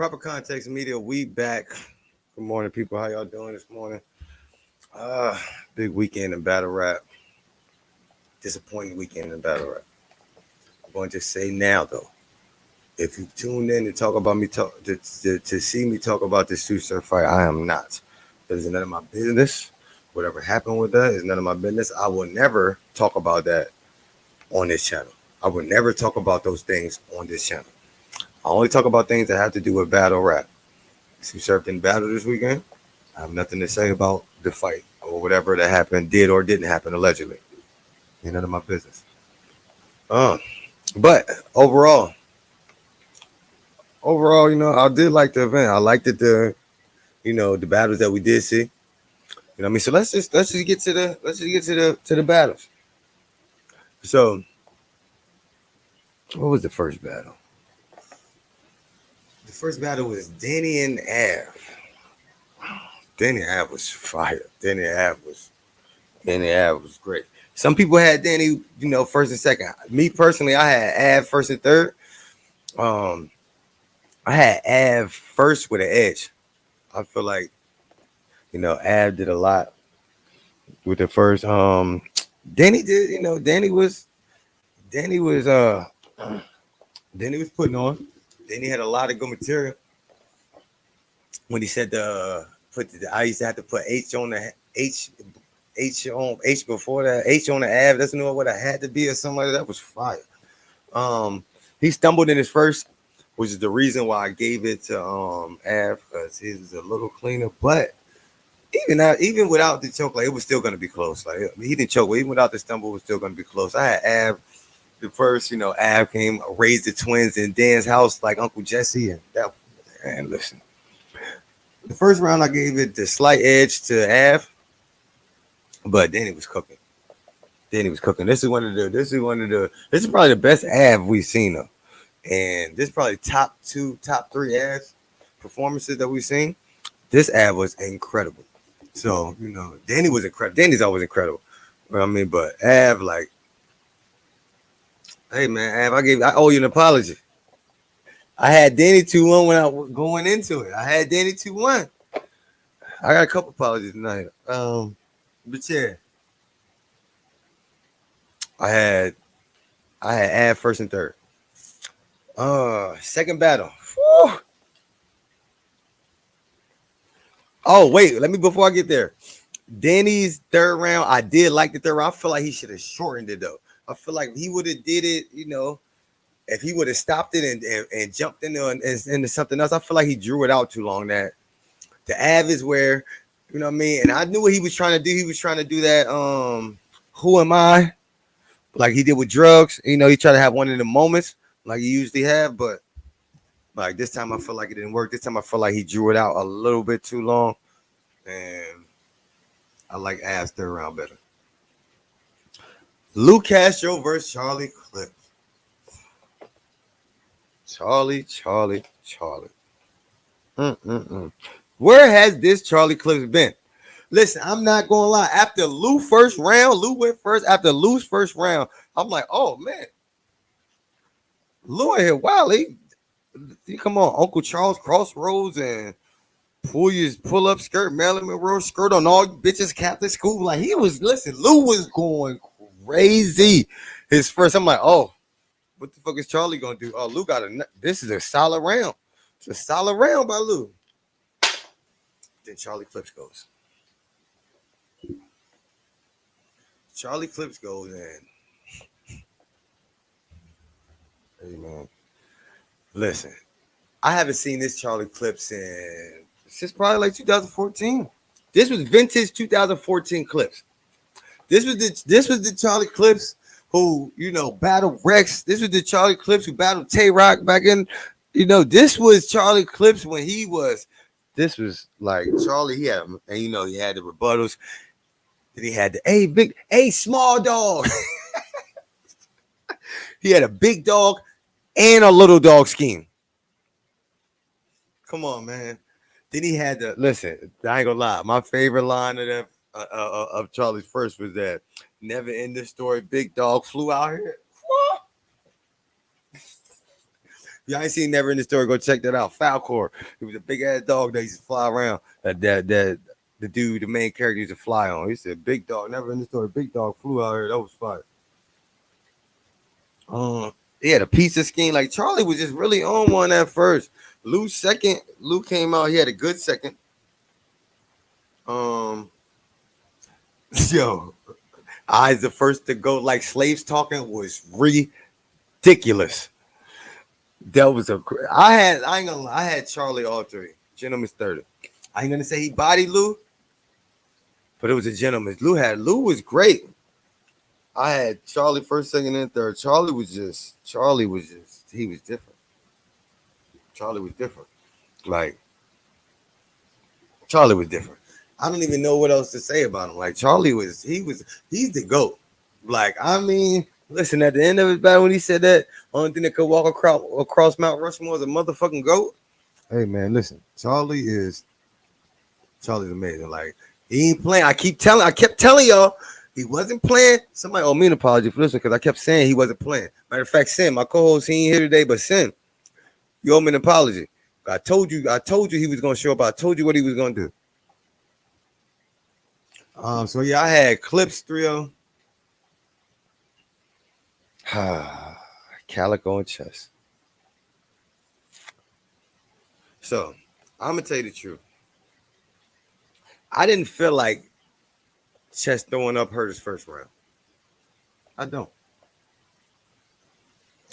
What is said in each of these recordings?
Proper Context Media, we back. Good morning, people. How y'all doing this morning? Uh, Big weekend in battle rap. Disappointing weekend in battle rap. I'm going to say now though, if you tuned in to talk about me to see me talk about this Sue Surf fight, I am not. That is none of my business. Whatever happened with that is none of my business. I will never talk about that on this channel. I will never talk about those things on this channel. I only talk about things that have to do with battle rap. Sue Surf in battle this weekend. I have nothing to say about the fight or whatever that happened, did or didn't happen, allegedly. Ain't none of my business. Uh, but overall, I did like the event. I liked it, the battles that we did see. You know what I mean? So let's just get to the battles. So what was the first battle? The first battle was Danny and Av. Danny Av was fire. Danny Av was great. Some people had Danny, first and second. Me personally, I had Av first and third. Um, I had Av first with an edge. I feel like Av did a lot with the first. Danny did. Danny was Danny was putting on. Danny had a lot of good material. When he said I used to have to put H on the H before that H on the Av. That's what I had to be or something like that. That was fire. He stumbled in his first, which is the reason why I gave it to Av, because he was a little cleaner. But even without the choke, like, it was still going to be close. Like, he didn't choke, but even without the stumble, it was still going to be close. I had Av the first. Av came, raised the twins in Dan's house like Uncle Jesse, and listen. The first round I gave it the slight edge to Av, but Danny was cooking. This is probably the best Av we've seen though. And this is probably top two, top three Av performances that we've seen. This Av was incredible. So, Danny was incredible. Danny's always incredible. You know what I mean? But Av, like, hey man, Av, I owe you an apology. I had Danny 2-1 when I was going into it. I had Danny 2-1. I got a couple apologies tonight. But yeah. I had Av first and third. Second battle. Whew. Oh, wait, before I get there. Danny's third round, I did like the third round. I feel like he should have shortened it though. I feel like he would have did it, if he would have stopped it and jumped into something else. I feel like he drew it out too long. That the Av is where, you know what I mean? And I knew what he was trying to do. He was trying to do that, who am I? Like he did with drugs. He tried to have one of the moments like he usually have, but like this time I feel like it didn't work. This time I feel like he drew it out a little bit too long. And I like Av's third round better. Lou Castro versus Charlie Clips. Charlie. Where has this Charlie Clips been? Listen, I'm not gonna lie. After Lou went first. After Lou's first round, I'm like, oh man, Lou here, wow, come on, Uncle Charles Crossroads and pull up skirt, Marilyn Monroe skirt on all you bitches Catholic school. Like Lou was going crazy. His first, I'm like, oh, what the fuck is Charlie gonna do? Oh, Lou this is a solid round. It's a solid round by Lou. Then Charlie Clips goes. Charlie Clips goes in. Hey man, listen, I haven't seen this Charlie Clips since probably like 2014. This was vintage 2014 Clips. This was the Charlie Clips who battled Rex. This was the Charlie Clips who battled Tay Rock back in. This was Charlie Clips when he was. This was like Charlie. He had, and he had the rebuttals. Then he had the small dog. He had a big dog and a little dog scheme. Come on, man. Then he had to listen. I ain't gonna lie. My favorite line of Charlie's first was that never in this story. Big dog flew out here. Y'all ain't seen Never in the Story. Go check that out. Falcor. He was a big ass dog that used to fly around. That the dude, the main character, used to fly on. He said, "Big dog, Never in the Story. Big dog flew out here. That was fire." He had a pizza scheme. Like Charlie was just really on one at first. Lou second. Lou came out. He had a good second. Yo, I's the first to go. Like Slaves Talking was ridiculous. That was I ain't gonna lie, I had Charlie all three. Gentleman's 30. I ain't gonna say he bodied Lou, but it was a gentleman's. Lou was great. I had Charlie first, second, and third. He was different. Charlie was different. Like Charlie was different. I don't even know what else to say about him. Like he's the GOAT. Like, I mean, listen, at the end of his battle when he said that only thing that could walk across Mount Rushmore is a motherfucking GOAT. Hey man, listen, Charlie's amazing. Like, he ain't playing. I kept telling y'all he wasn't playing. Somebody owe me an apology for this one because I kept saying he wasn't playing. Matter of fact, Sim, my co-host, he ain't here today, but Sim, you owe me an apology. I told you he was gonna show up. I told you what he was gonna do. So yeah, I had Clips 3-0. Calico and Chess. So I'm gonna tell you the truth. I didn't feel like Chess throwing up hurt his first round. I don't.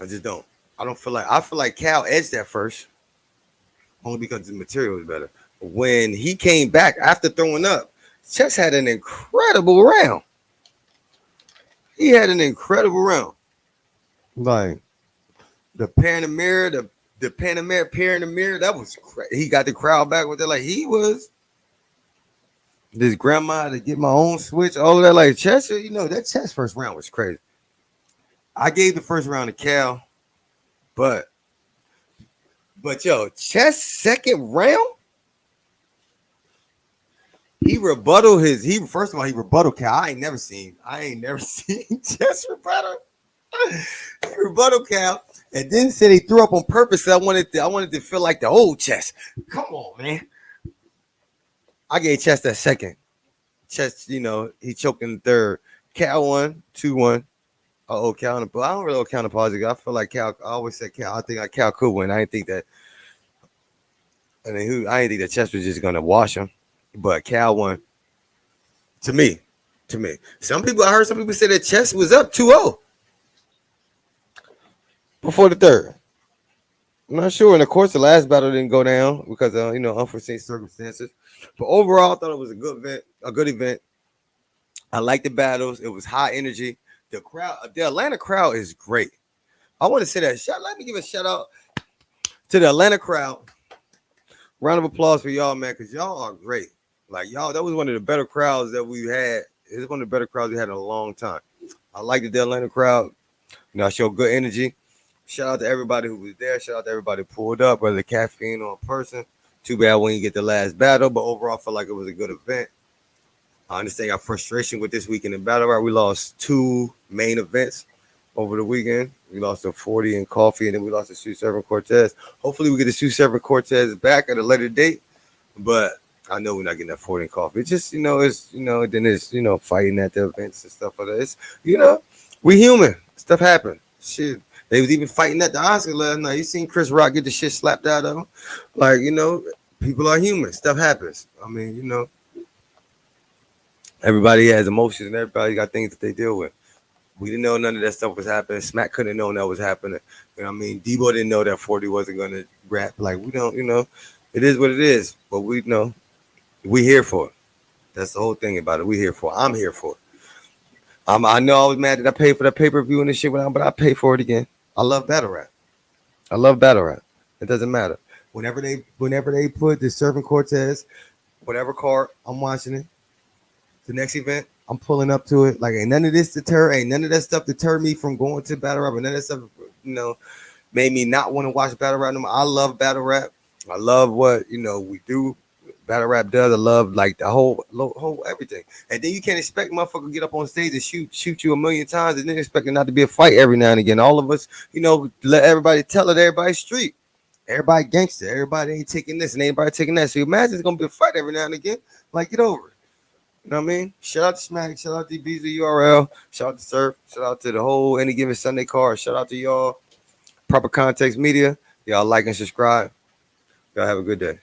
I just don't. I feel like Cal edged that first. Only because the material was better. When he came back after throwing up, Chess had an incredible round. He had an incredible round. Like the pair in the mirror, the Panamera pair in the mirror, that was crazy. He got the crowd back with it like he was. This grandma to get my own switch, all of that. Like Chess, you know, that Chess first round was crazy. I gave the first round to Cal, but yo, Chess second round, he rebutted Cal. I ain't never seen Chess rebuttal. He rebutted Cal, and then said he threw up on purpose. I wanted to feel like the old Chess. Come on, man. I gave Chess that second. Chess, you know, he choked in the third. Cal won 2-1. Cal, but I don't really count apology. I feel like Cal. I always said Cal. I think Cal could win. I didn't think that. I didn't think that Chess was just gonna wash him, but Cal won. To me. I heard some people say that Chess was up 2-0 before the third. I'm not sure. And of course, the last battle didn't go down because unforeseen circumstances. But overall, I thought it was a good event. I liked the battles. It was high energy. The Atlanta crowd is great. I want to say that. Let me give a shout out to the Atlanta crowd. Round of applause for y'all, man, because y'all are great. Like, y'all, that was one of the better crowds that we had. It's one of the better crowds we had in a long time. I liked the Atlanta crowd. You know, I showed good energy. Shout out to everybody who was there. Shout out to everybody who pulled up, whether caffeine or in person. Too bad we didn't get the last battle, but overall, I felt like it was a good event. I understand our frustration with this weekend in Battle Rap. We lost 2 main events over the weekend. We lost to 40 and Coffee, and then we lost to Sue Servant Cortez. Hopefully, we get the Sue Servant Cortez back at a later date, but I know we're not getting that 40 and Coffee. It's just, then it's, fighting at the events and stuff like that. It's, we human. Stuff happens. Shit. They was even fighting at the Oscars last night. You seen Chris Rock get the shit slapped out of him? Like, people are human. Stuff happens. I mean, everybody has emotions and everybody got things that they deal with. We didn't know none of that stuff was happening. Smack couldn't have known that was happening. Debo didn't know that 40 wasn't going to rap. Like, we don't, it is what it is. But we know we here for it. That's the whole thing about it. We here for it. I'm here for it. I know I was mad that I paid for that pay-per-view and this shit, but I pay for it again. I love battle rap. It doesn't matter. Whenever they put the Servant Cortez, whatever card, I'm watching it. The next event, I'm pulling up to it. Like, ain't none of that stuff deter me from going to battle rap. And none of that stuff, made me not want to watch battle rap no more. I love battle rap. I love what, we do. Battle rap does. I love like the whole everything. And then you can't expect motherfucker to get up on stage and shoot you a million times and then expect it not to be a fight every now and again. All of us, let everybody tell it everybody's street. Everybody gangster. Everybody ain't taking this and everybody taking that. So you imagine it's gonna be a fight every now and again. Like, get over it. You know what I mean? Shout out to Smack. Shout out to BZ URL. Shout out to Surf. Shout out to the whole Any Given Sunday card. Shout out to y'all. Proper Context Media. Y'all like and subscribe. Y'all have a good day.